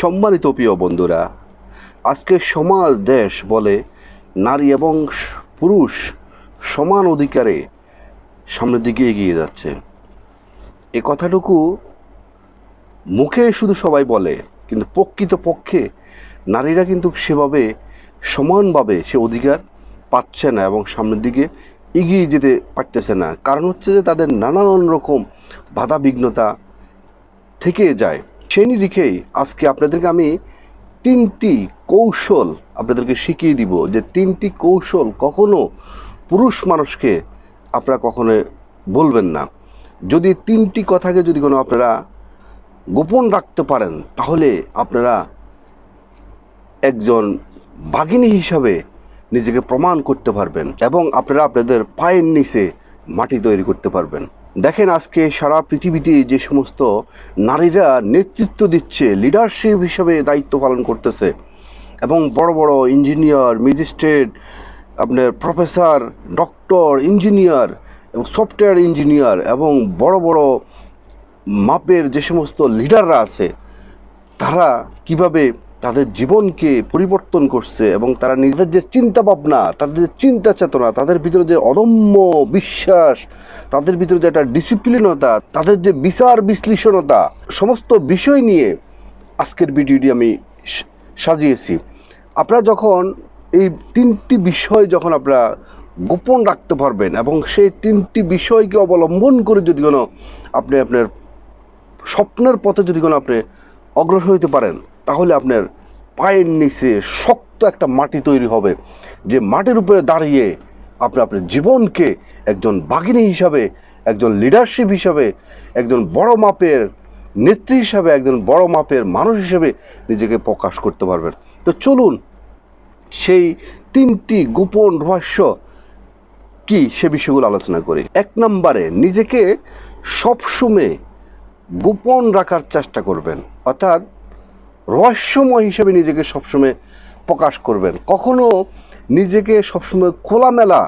সম্মানিত প্রিয় বন্ধুরা, আজকে সমাজ দেশ বলে নারী এবং পুরুষ সমান অধিকারে সামনের দিকে এগিয়ে যাচ্ছে। এ কথাটুকু মুখে শুধু সবাই বলে, কিন্তু প্রকৃতপক্ষে নারীরা কিন্তু সেভাবে সমানভাবে সে অধিকার পাচ্ছে না এবং সামনের দিকে এগিয়ে যেতে পারতেছে না। কারণ হচ্ছে যে তাদের নানান রকম বাধা বিঘ্নতা থেকে যায়। সেই নিরিখেই আজকে আপনাদেরকে আমি 3টি কৌশল আপনাদেরকে শিখিয়ে দিব, যে 3টি কৌশল কখনো পুরুষ মানুষকে আপনারা কখনো বলবেন না। যদি 3টি কথাকে যদি কোনো আপনারা গোপন রাখতে পারেন, তাহলে আপনারা একজন বাঘিনী হিসাবে নিজেকে প্রমাণ করতে পারবেন এবং আপনারা আপনাদের পায়ের নিচে মাটি তৈরি করতে পারবেন। দেখেন, আজকে সারা পৃথিবীতে যে সমস্ত নারীরা নেতৃত্ব দিচ্ছে, লিডারশিপ হিসাবে দায়িত্ব পালন করতেছে এবং বড় বড় ইঞ্জিনিয়ার, ম্যাজিস্ট্রেট, আপনার প্রফেসর, ডক্টর, ইঞ্জিনিয়ার এবং সফটওয়্যার ইঞ্জিনিয়ার এবং বড় বড় মাপের যে সমস্ত লিডাররা আছে, তারা কিভাবে তাদের জীবনকে পরিবর্তন করছে এবং তারা নিজেদের যে চিন্তা ভাবনা, তাদের যে চিন্তা চেতনা, তাদের ভিতরে যে অদম্য বিশ্বাস, তাদের ভিতরে যে একটা ডিসিপ্লিনতা, তাদের যে বিচার বিশ্লেষণতা, সমস্ত বিষয় নিয়ে আজকের ভিডিওটি আমি সাজিয়েছি। আপনারা যখন এই 3টি বিষয় যখন আপনারা গোপন রাখতে পারবেন এবং সেই 3টি বিষয়কে অবলম্বন করে যদি কোনো আপনি আপনার স্বপ্নের পথে যদি কোনো আপনি অগ্রসর হতে পারেন, তাহলে আপনার পায়ের নিচে শক্ত একটা মাটি তৈরি হবে, যে মাটির উপরে দাঁড়িয়ে আপনি আপনার জীবনকে একজন বাঘিনী হিসাবে, একজন লিডারশিপ হিসাবে, একজন বড় মাপের নেত্রী হিসাবে, একজন বড় মাপের মানুষ হিসেবে নিজেকে প্রকাশ করতে পারবেন। তো চলুন সেই 3টি গোপন রহস্য কি সে বিষয়গুলো আলোচনা করি। 1 নম্বরে, নিজেকে সবসময় গোপন রাখার চেষ্টা করবেন, অর্থাৎ রহস্যময় হিসেবে নিজেকে সবসময় প্রকাশ করবেন। কখনো নিজেকে সবসময় খোলামেলা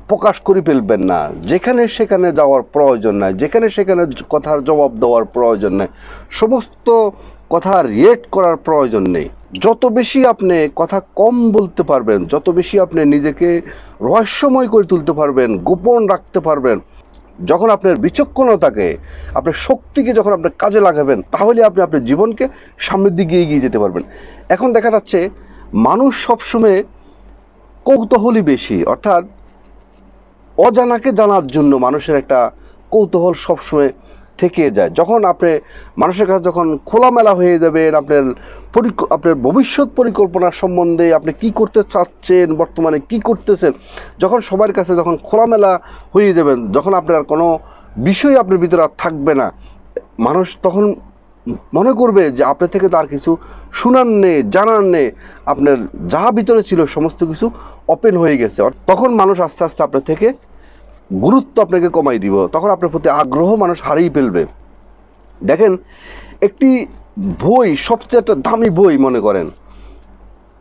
প্রকাশ করে ফেলবেন না। যেখানে সেখানে যাওয়ার প্রয়োজন নাই, যেখানে সেখানে কথার জবাব দেওয়ার প্রয়োজন নেই, সমস্ত কথা রিয়েক্ট করার প্রয়োজন নেই। যত বেশি আপনি কথা কম বলতে পারবেন, যত বেশি আপনি নিজেকে রহস্যময় করে তুলতে পারবেন, গোপন রাখতে পারবেন, যখন আপনার বিচক্ষণতাকে, আপনার শক্তিকে যখন আপনার কাজে লাগাবেন, তাহলে আপনি আপনার জীবনকে সামনের দিকে এগিয়ে যেতে পারবেন। এখন দেখা যাচ্ছে মানুষ সবসময় কৌতূহলী বেশি, অর্থাৎ অজানাকে জানার জন্য মানুষের একটা কৌতূহল সবসময় থেকে যায়। যখন আপনি মানুষের কাছে যখন খোলামেলা হয়ে যাবেন, আপনার ভবিষ্যৎ পরিকল্পনা সম্বন্ধে আপনি কি করতে চাচ্ছেন, বর্তমানে কি করতেছেন, যখন সবার কাছে যখন খোলামেলা হয়ে যাবেন, যখন আপনার কোনো বিষয় আপনার ভিতরে আর থাকবে না, মানুষ তখন মনে করবে যে আপনার থেকে তার কিছু শোনার নেই, জানার নেই, আপনার যা ভিতরে ছিল সমস্ত কিছু ওপেন হয়ে গেছে। তখন মানুষ আস্তে আস্তে আপনার থেকে গুরুত্ব আপনাকে কমাই দিব, তখন আপনার প্রতি আগ্রহ মানুষ হারিয়ে ফেলবে। দেখেন, একটি বই, সবচেয়ে একটা দামি বই মনে করেন,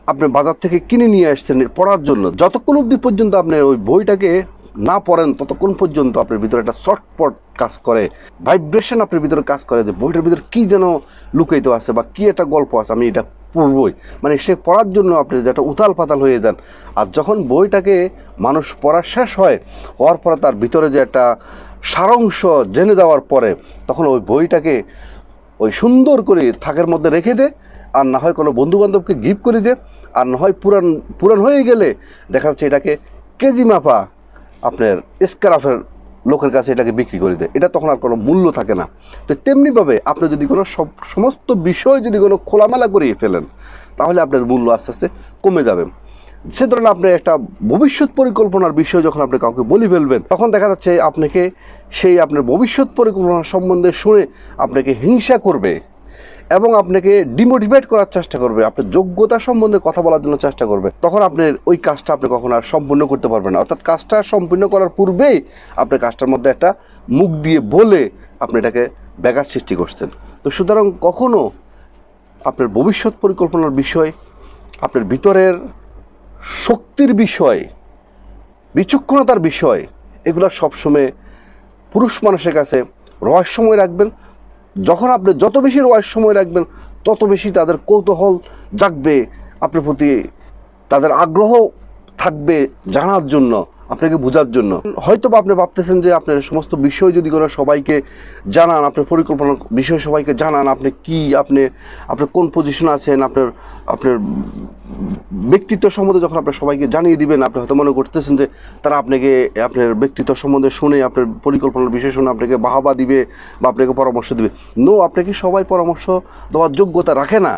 আপনি বাজার থেকে কিনে নিয়ে আসছেন পড়ার জন্য, যতক্ষণ অবধি পর্যন্ত আপনি ওই বইটাকে না পড়েন, ততক্ষণ পর্যন্ত আপনার ভিতরে একটা শর্টপট কাজ করে, ভাইব্রেশন আপনার ভিতরে কাজ করে, যে বইটার ভিতরে কী যেন লুকায়িত আছে বা কী একটা গল্প আছে, আমি এটা পড়বই, মানে সে পড়ার জন্য আপনি যেটা উথাল পাতাল হয়ে যান। আর যখন বইটাকে মানুষ পড়া শেষ হওয়ার পরে তার ভিতরে যে একটা সারাংশ জেনে যাওয়ার পরে, তখন ওই বইটাকে ওই সুন্দর করে থাকের মধ্যে রেখে দে, আর না হয় কোনো বন্ধুবান্ধবকে গিফট করে দে, আর না হয় পুরান হয়ে গেলে দেখা যাচ্ছে এটাকে কেজি মাপা আপনার স্ক্রাফের লোকের কাছে এটাকে বিক্রি করে দেয়। এটা তখন আর কোনো মূল্য থাকে না। তো তেমনিভাবে আপনি যদি কোনো সমস্ত বিষয় যদি কোনো খোলামেলা করিয়ে ফেলেন, তাহলে আপনার মূল্য আস্তে আস্তে কমে যাবে। সে ধরনের আপনি একটা ভবিষ্যৎ পরিকল্পনার বিষয় যখন আপনি কাউকে বলে ফেলবেন, তখন দেখা যাচ্ছে আপনাকে সেই আপনার ভবিষ্যৎ পরিকল্পনা সম্বন্ধে শুনে আপনাকে হিংসা করবে এবং আপনাকে ডিমোটিভেট করার চেষ্টা করবে, আপনার যোগ্যতা সম্বন্ধে কথা বলার জন্য চেষ্টা করবে। তখন আপনার ওই কাজটা আপনি কখনো আর সম্পূর্ণ করতে পারবেন না। অর্থাৎ কাজটা সম্পূর্ণ করার পূর্বেই আপনার কাজটার মধ্যে একটা মুখ দিয়ে বলে আপনি এটাকে ব্যাঘাত সৃষ্টি করছেন। তো সুতরাং কখনো আপনার ভবিষ্যৎ পরিকল্পনার বিষয়, আপনার ভিতরের শক্তির বিষয়, বিচক্ষণতার বিষয়, এগুলো সবসময় পুরুষ মানুষের কাছে রহস্যময় রাখবেন। যখন আপনি যত বেশি রহস্যময় রাখবেন তত বেশি তাদের কৌতূহল জাগবে আপনার প্রতি, তাদের আগ্রহ থাকবে জানার জন্য, আপনাকে বোঝার জন্য। হয়তো বা আপনি ভাবতেছেন যে আপনার সমস্ত বিষয় যদি কোনো সবাইকে জানান, আপনার পরিকল্পনার বিষয় সবাইকে জানান, আপনি কি, আপনি কোন পজিশনে আছেন, আপনার ব্যক্তিত্ব সম্বন্ধে যখন আপনার সবাইকে জানিয়ে দিবেন, আপনি হয়তো মনে করতেছেন যে তারা আপনাকে আপনার ব্যক্তিত্ব সম্বন্ধে শুনে, আপনার পরিকল্পনার বিষয় শুনে আপনাকে বাহবা দিবে বা আপনাকে পরামর্শ দিবে। নো, আপনাকে সবাই পরামর্শ দেওয়ার যোগ্যতা রাখে না।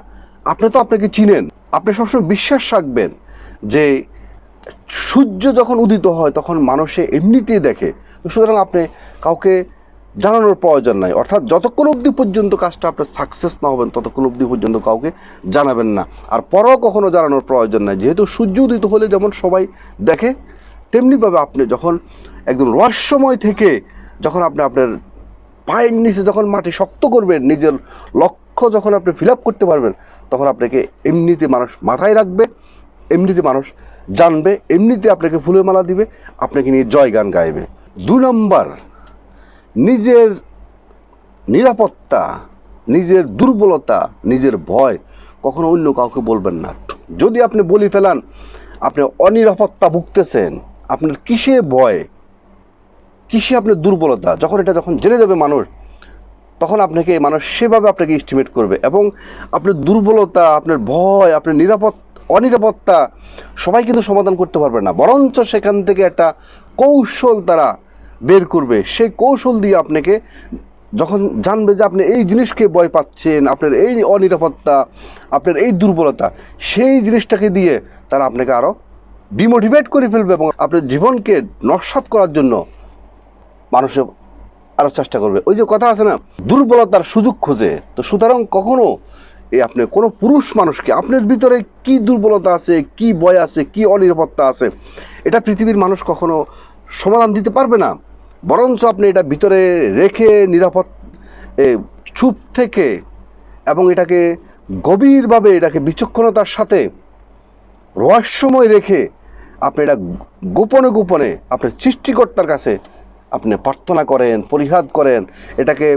আপনি তো আপনাকে চিনেন। আপনি সবসময় বিশ্বাস রাখবেন যে সূর্য যখন উদিত হয় তখন মানুষে এমনিতেই দেখে। সুতরাং আপনি কাউকে জানানোর প্রয়োজন নাই, অর্থাৎ যতক্ষণ অবধি পর্যন্ত কাজটা আপনার সাকসেস না হবেন ততক্ষণ অবধি পর্যন্ত কাউকে জানাবেন না, আর পরেও কখনো জানানোর প্রয়োজন নাই। যেহেতু সূর্য উদিত হলে যেমন সবাই দেখে, তেমনিভাবে আপনি যখন একদম রহস্যময় থেকে যখন আপনি আপনার পায়ের নিচে যখন মাটি শক্ত করবেন, নিজের লক্ষ্য যখন আপনি ফিল আপ করতে পারবেন, তখন আপনাকে এমনিতে মানুষ মাথায় রাখবে, এমনিতে মানুষ জানবে, এমনিতে আপনাকে ফুলের মালা দিবে, আপনাকে নিয়ে জয়গান গাইবে। 2 নম্বর, নিজের নিরাপত্তা, নিজের দুর্বলতা, নিজের ভয় কখনো অন্য কাউকে বলবেন না। যদি আপনি বলে ফেলান আপনি অনিরাপত্তা ভুগতেছেন, আপনার কিসে ভয়, কিসে আপনার দুর্বলতা, যখন জেনে যাবে মানুষ, তখন আপনাকে মানুষ সেভাবে আপনাকে এস্টিমেট করবে, এবং আপনার দুর্বলতা, আপনার ভয়, আপনার অনিরাপত্তা সবাই কিন্তু সমাধান করতে পারবে না, বরঞ্চ সেখান থেকে একটা কৌশল তারা বের করবে। সেই কৌশল দিয়ে আপনাকে যখন জানবে যে আপনি এই জিনিসকে ভয় পাচ্ছেন, আপনার এই অনিরাপত্তা, আপনার এই দুর্বলতা, সেই জিনিসটাকে দিয়ে তারা আপনাকে আরও ডিমোটিভেট করে ফেলবে এবং আপনার জীবনকে নস্যাৎ করার জন্য মানুষের আরও চেষ্টা করবে। ওই যে কথা আছে না, দুর্বলতার সুযোগ খোঁজে। তো সুতরাং কখনো আপনি কোনো পুরুষ মানুষকে আপনার ভিতরে কি দুর্বলতা আছে, কি ভয় আছে, কি অনিরাপত্তা আছে, এটা পৃথিবীর মানুষ কখনো সমাধান দিতে পারবে না, বরঞ্চ আপনি এটা ভিতরে রেখে নিরাপদ চুপ থেকে এবং এটাকে গভীরভাবে, এটাকে বিচক্ষণতার সাথে রহস্যময় রেখে আপনি এটা গোপনে গোপনে আপনার সৃষ্টিকর্তার কাছে আপনি প্রার্থনা করেন, পরিহাদ করেন, এটাকে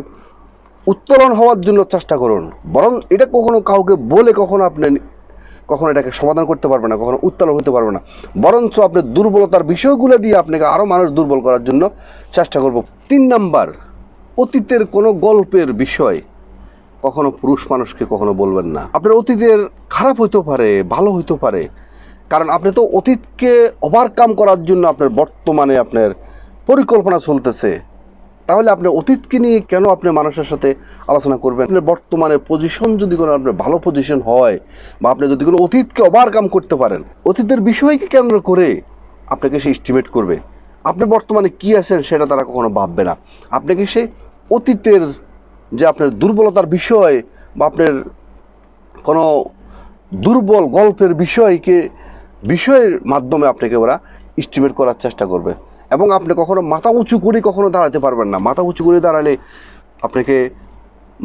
উত্তোলন হওয়ার জন্য চেষ্টা করুন। বরং এটা কখনো কাউকে বলে কখনো এটাকে সমাধান করতে পারবে না, কখনো উত্তোলন হতে পারবে না, বরঞ্চ আপনার দুর্বলতার বিষয়গুলো দিয়ে আপনাকে আরও মানুষ দুর্বল করার জন্য চেষ্টা করব। 3 নম্বর, অতীতের কোনো গল্পের বিষয় কখনো পুরুষ মানুষকে কখনো বলবেন না। আপনার অতীতের খারাপ হইতেও পারে, ভালো হইতেও পারে, কারণ আপনি তো অতীতকে ওভারকাম করার জন্য আপনার বর্তমানে আপনার পরিকল্পনা চলতেছে। তাহলে আপনি অতীতকে নিয়ে কেন আপনি মানুষের সাথে আলোচনা করবেন? আপনার বর্তমানে পজিশন যদি কোনো আপনার ভালো পজিশন হয়, বা আপনি যদি কোনো অতীতকে ওভারকাম করতে পারেন, অতীতের বিষয়কে কেন্দ্র করে আপনাকে সে এস্টিমেট করবে। আপনি বর্তমানে কি আছেন সেটা তারা কখনো ভাববে না। আপনাকে সে অতীতের যে আপনার দুর্বলতার বিষয় বা আপনার কোনো দুর্বল গল্পের বিষয়ের মাধ্যমে আপনাকে ওরা এস্টিমেট করার চেষ্টা করবে, এবং আপনি কখনো মাথা উঁচু করে কখনো দাঁড়াতে পারবেন না। মাথা উঁচু করে দাঁড়ালে আপনাকে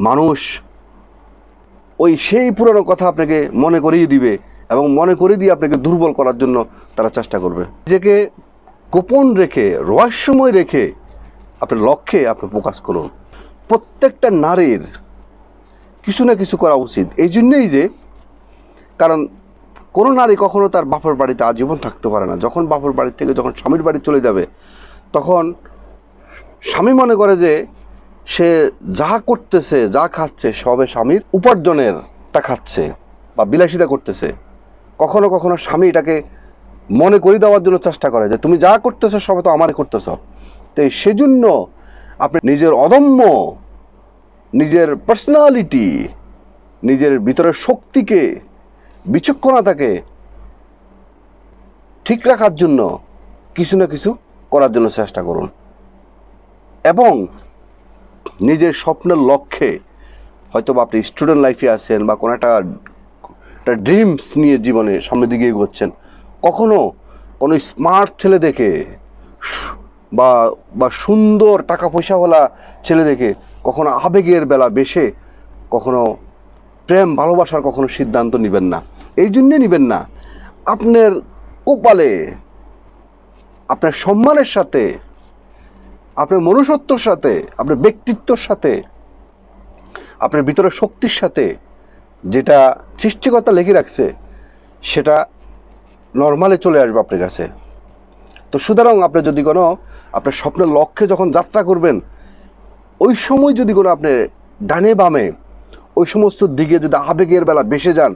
মানুষ সেই পুরনো কথা আপনাকে মনে করিয়ে দিবে, এবং মনে করিয়ে দিয়ে আপনাকে দুর্বল করার জন্য তারা চেষ্টা করবে। নিজেকে গোপন রেখে, রহস্যময় রেখে আপনার লক্ষ্যে আপনি ফোকাস করুন। প্রত্যেকটা নারীর কিছু না কিছু করা উচিত, এই জন্যেই যে কারণ কোনো নারী কখনো তার বাপের বাড়িতে আজীবন থাকতে পারে না। যখন বাপের বাড়ি থেকে যখন স্বামীর বাড়ি চলে যাবে, তখন স্বামী মনে করে যে সে যা করতেছে, যা খাচ্ছে, সবে স্বামীর উপার্জনেরটা খাচ্ছে বা বিলাসিতা করতেছে। কখনো কখনো স্বামী এটাকে মনে করে দেওয়ার জন্য চেষ্টা করে যে তুমি যা করতেছো সবে তো আমারই করতেছ। তো সেজন্য আপনি নিজের অদম্য, নিজের পার্সোনালিটি, নিজের ভিতরের শক্তিকে, বিচক্ষণতাকে ঠিক রাখার জন্য কিছু না কিছু করার জন্য চেষ্টা করুন, এবং নিজের স্বপ্নের লক্ষ্যে, হয়তো বা আপনি স্টুডেন্ট লাইফে আছেন বা কোনো একটা ড্রিমস নিয়ে জীবনে সামনের দিকে এগোচ্ছেন, কখনো কোনো স্মার্ট ছেলে দেখে বা সুন্দর টাকা পয়সাওয়ালা ছেলে দেখে কখনো আবেগের বেলা বেশে কখনো প্রেম ভালোবাসার কখনো সিদ্ধান্ত নেবেন না। এই জন্যে নেবেন না, আপনার কপালে, আপনার সম্মানের সাথে, আপনার মনুষ্যত্বর সাথে, আপনার ব্যক্তিত্বর সাথে আপনার ভিতরে শক্তির সাথে যেটা সৃষ্টিকর্তা লেগে রাখছে সেটা নর্মালে চলে আসবে আপনার কাছে। তো সুতরাং আপনি যদি কোনো আপনার স্বপ্নের লক্ষ্যে যখন যাত্রা করবেন, ওই সময় যদি কোনো আপনি ডানে বামে ওই সমস্ত দিকে যদি আবেগের বেলা বেসে যান,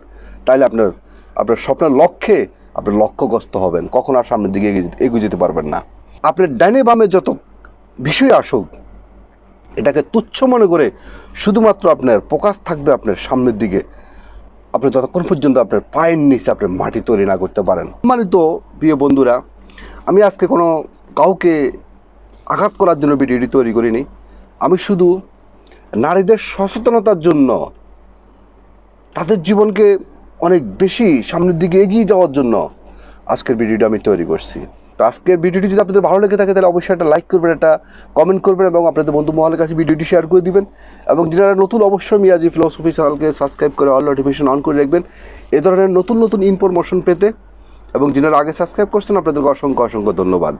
তাহলে আপনার স্বপ্নের লক্ষ্যে আপনি লক্ষ্যগ্রস্ত হবেন, কখন আর সামনের দিকে এগিয়ে যেতে পারবেন না। আপনার ডানে বামে যত বিষয় আসুক, এটাকে তুচ্ছ মনে করে শুধুমাত্র আপনার ফোকাস থাকবে আপনার সামনের দিকে, আপনি যতক্ষণ পর্যন্ত আপনার পায়ের নিচে আপনার মাটি তৈরি না করতে পারেন। সম্মানিত প্রিয় বন্ধুরা, আমি আজকে কোনো কাউকে আঘাত করার জন্য ভিডিওটি তৈরি করিনি। আমি শুধু নারীদের সচেতনতার জন্য, তাদের জীবনকে অনেক বেশি সামনের দিকে এগিয়ে যাওয়ার জন্য আজকের ভিডিওটা আমি তৈরি করছি। তো আজকের ভিডিওটি যদি আপনাদের ভালো লেগে থাকে তাহলে অবশ্যই একটা লাইক করবেন, একটা কমেন্ট করবেন এবং আপনাদের বন্ধু মহলের কাছে ভিডিওটি শেয়ার করে দিবেন। এবং যারা নতুন, অবশ্যই মিয়াজি ফিলোসফি চ্যানেলকে সাবস্ক্রাইব করে অল নোটিফিকেশন অন করে রাখবেন এ ধরনের নতুন নতুন ইনফরমেশন পেতে। এবং যারা আগে সাবস্ক্রাইব করছেন আপনাদেরকে অসংখ্য অসংখ্য ধন্যবাদ।